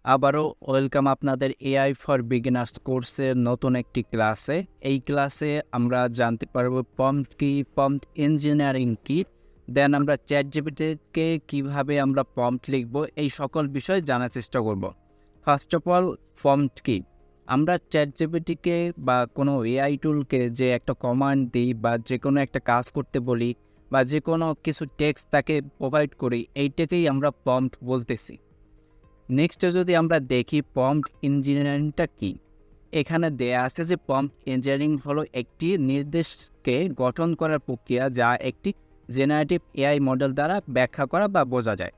আবারও ওয়েলকাম আপনাদের AI for beginners কোর্সের নতুন একটি ক্লাসে। এই ক্লাসে আমরা জানতে পারবো প্রম্পট কি, প্রম্পট ইঞ্জিনিয়ারিং কি, দেন আমরা চ্যাট জিপিটিকে কীভাবে আমরা প্রম্পট লিখব, এই সকল বিষয় জানার চেষ্টা করব। ফার্স্ট অফ অল, প্রম্পট কি? আমরা চ্যাট জিপিটিকে বা কোনো এআই টুলকে যে একটা কমান্ড দিই বা যে কোনো একটা কাজ করতে বলি বা যে কোনো কিছু টেক্সট তাকে প্রোভাইড করি, এইটাকেই আমরা প্রম্পট বলতেছি। নেক্সটে যদি আমরা দেখি প্রম্পট ইঞ্জিনিয়ারিংটা কি, এখানে দেয়া আছে যে প্রম্পট ইঞ্জিনিয়ারিং হলো একটি নির্দেশকে গঠন করার প্রক্রিয়া যা একটি জেনারেটিভ এআই মডেল দ্বারা ব্যাখ্যা করা বা বোঝা যায়।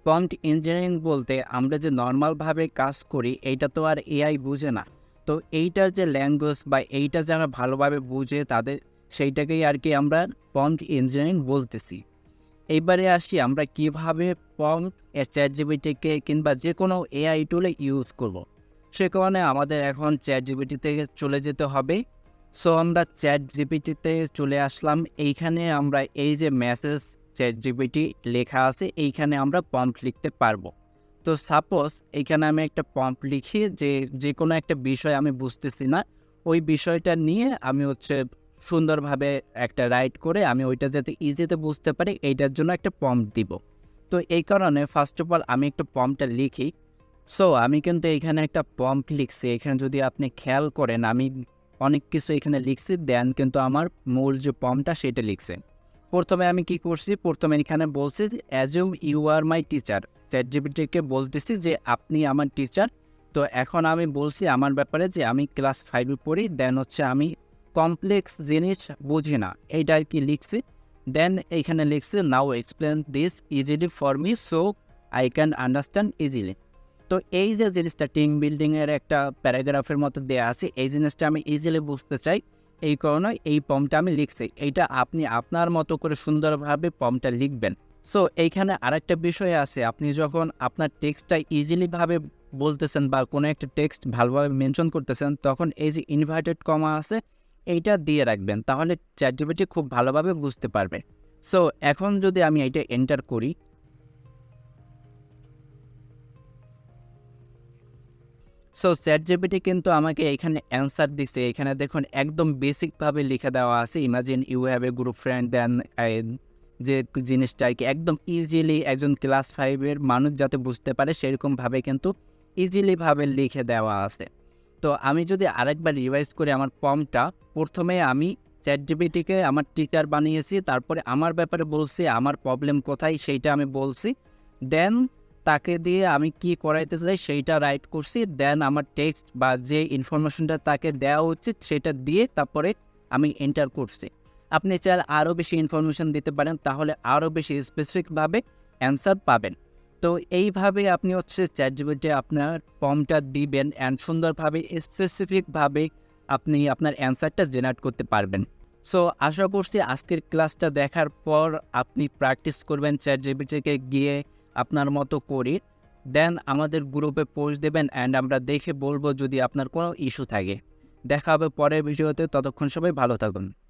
প্রম্পট ইঞ্জিনিয়ারিং বলতে আমরা যে নর্মালভাবে কাজ করি এইটা তো আর এআই বুঝে না, তো এইটার যে ল্যাঙ্গুয়েজ বা এইটা যারা ভালোভাবে বুঝে তাদের সেইটাকেই আর কি আমরা প্রম্পট ইঞ্জিনিয়ারিং বলতেছি। এইবারে আসি আমরা কিভাবে প্রম্পট চ্যাট জিপিটিকে কিংবা যে কোনো এআই টুলে ইউজ করব। সে কারণে আমাদের এখন চ্যাট জিপিটিতে চলে যেতে হবে। সো আমরা চ্যাট জিপিটিতে চলে আসলাম। এইখানে আমরা এই যে মেসেজ চ্যাট জিপিটি লেখা আছে, এইখানে আমরা প্রম্পট লিখতে পারবো। তো সাপোজ এইখানে আমি একটা প্রম্পট লিখি যে যে কোনো একটা বিষয় আমি বুঝতেছি না, ওই বিষয়টা নিয়ে আমি সুন্দরভাবে একটা রাইট করে আমি ওইটা যাতে ইজিতে বুঝতে পারি এইটার জন্য একটা প্রম্পট দিব। তো এই কারণে ফার্স্ট অফ অল আমি একটু প্রম্পটটা লিখি। সো আমি কিন্তু এখানে একটা প্রম্পট লিখছি। এখানে যদি আপনি খেয়াল করেন আমি অনেক কিছু এখানে লিখছি, দেন কিন্তু আমার মূল যে প্রম্পটটা সেটা লিখছে। প্রথমে আমি কি করছি, প্রথমে এখানে বলছি যে assume you are my teacher. Chat জিপিটিকে বলতেছি যে আপনি আমার টিচার। তো এখন আমি বলছি আমার ব্যাপারে যে আমি ক্লাস 5-এ পড়ি, দেন আমি কমপ্লেক্স জিনিস বুঝি না, এইটা আর কি লিখছি। দেন এইখানে লিখছি now explain this easily for me so I can understand easily. তো এই যে জিনিসটা টিম বিল্ডিংয়ের একটা প্যারাগ্রাফের মতো দেওয়া আছে, এই জিনিসটা আমি ইজিলি বুঝতে চাই, এই কারণে এই প্রম্পটটা আমি লিখছি। এইটা আপনি আপনার মতো করে সুন্দরভাবে প্রম্পটটা লিখবেন। সো এইখানে আরেকটা বিষয় আছে, আপনি যখন আপনার টেক্সটটা ইজিলিভাবে বলতেছেন বা কোনো একটা টেক্সট ভালোভাবে মেনশন করতেছেন, তখন এই যে ইনভার্টেড কমা আছে এইটা দিয়ে রাখবেন, তাহলে চ্যাট জিপিটি খুব ভালোভাবে বুঝতে পারবে। সো এখন যদি আমি এইটা এন্টার করি, সো চ্যাট জিপিটি কিন্তু আমাকে এখানে অ্যান্সার দিছে। এখানে দেখুন একদম বেসিকভাবে লিখে দেওয়া আছে, imagine you have a group friend, then যে জিনিসটা আর কি একদম ইজিলি একজন ক্লাস 5-এর মানুষ যাতে বুঝতে পারে সেরকমভাবে কিন্তু ইজিলিভাবে লিখে দেওয়া আছে। তো আমি যদি আরেকবার রিভাইজ করি আমার প্রম্পটটা, প্রথমে আমি চ্যাট জিপিটিকে আমার টিচার বানিয়েছি, তারপরে আমার ব্যাপারে বলছি, আমার প্রবলেম কোথায় সেইটা আমি বলছি, দেন তাকে দিয়ে আমি কি করাইতে চাই সেইটা রাইট করছি, দেন আমার টেক্সট বা যে ইনফরমেশনটা তাকে দেওয়া উচিত সেটা দিয়ে তারপরে আমি এন্টার করছি। আপনি চাইলে আরও বেশি ইনফরমেশন দিতে পারেন, তাহলে আরও বেশি স্পেসিফিকভাবে অ্যান্সার পাবেন। তো এইভাবে আপনি চ্যাট জিপিটি আপনার প্রম্পটটা দিবেন অ্যান্ড সুন্দরভাবে স্পেসিফিকভাবে আপনি আপনার অ্যান্সারটা জেনারেট করতে পারবেন। সো আশা করছি আজকের ক্লাসটা দেখার পর আপনি প্র্যাকটিস করবেন চ্যাট জিপিটিকে গিয়ে আপনার মতো করে, দেন আমাদের গ্রুপে পোস্ট দেবেন অ্যান্ড আমরা দেখে বলবো যদি আপনার কোনো ইস্যু থাকে। দেখা হবে পরের ভিডিওতে, ততক্ষণ সবাই ভালো থাকুন।